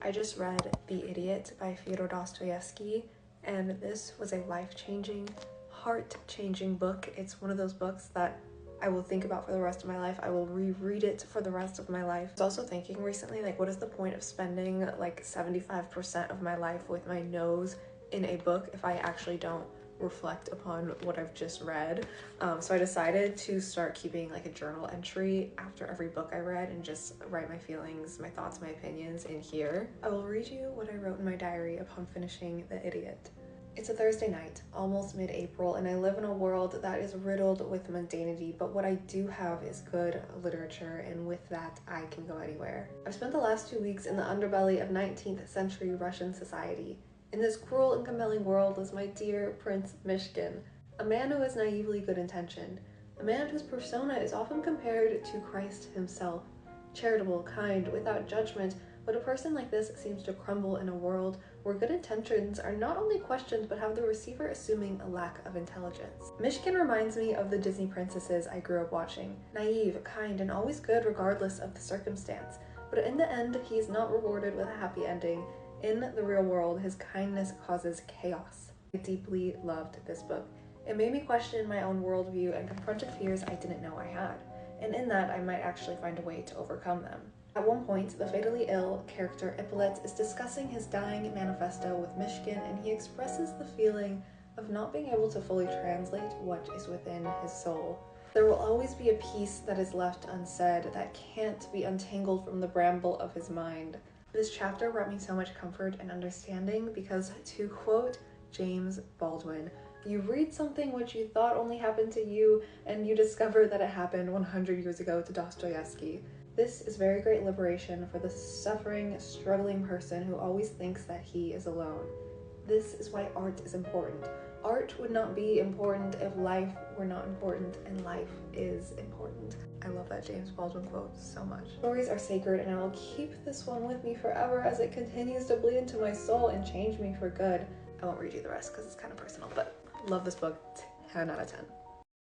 I just read The Idiot by Fyodor Dostoevsky, and this was a life-changing, heart-changing book. It's one of those books that I will think about for the rest of my life. I will reread it for the rest of my life. I was also thinking recently, like, what is the point of spending like 75% of my life with my nose in a book if I actually don't reflect upon what I've just read? So I decided to start keeping like a journal entry after every book I read and just write my feelings, my thoughts, my opinions in here. I will read you what I wrote in my diary upon finishing The Idiot. It's a Thursday night, almost mid-April, and I live in a world that is riddled with mundanity, but what I do have is good literature, and with that, I can go anywhere. I've spent the last 2 weeks in the underbelly of 19th century Russian society. In this cruel and compelling world lives my dear Prince Myshkin, a man who is naively good-intentioned, a man whose persona is often compared to Christ himself, charitable, kind, without judgment, but a person like this seems to crumble in a world where good intentions are not only questioned but have the receiver assuming a lack of intelligence. Myshkin reminds me of the Disney princesses I grew up watching, naive, kind, and always good regardless of the circumstance, but in the end he is not rewarded with a happy ending. In the real world, his kindness causes chaos. I deeply loved this book. It made me question my own worldview and confronted fears I didn't know I had, and in that I might actually find a way to overcome them. At one point, the fatally ill character Ippolit is discussing his dying manifesto with Myshkin, and he expresses the feeling of not being able to fully translate what is within his soul. There will always be a piece that is left unsaid that can't be untangled from the bramble of his mind. This chapter brought me so much comfort and understanding because, to quote James Baldwin, you read something which you thought only happened to you, and you discover that it happened 100 years ago to Dostoevsky. This is very great liberation for the suffering, struggling person who always thinks that he is alone. This is why art is important. Art would not be important if life were not important, and life is important. I love that James Baldwin quote so much. Stories are sacred, and I will keep this one with me forever as it continues to bleed into my soul and change me for good. I won't read you the rest because it's kind of personal, but love this book, 10 out of 10.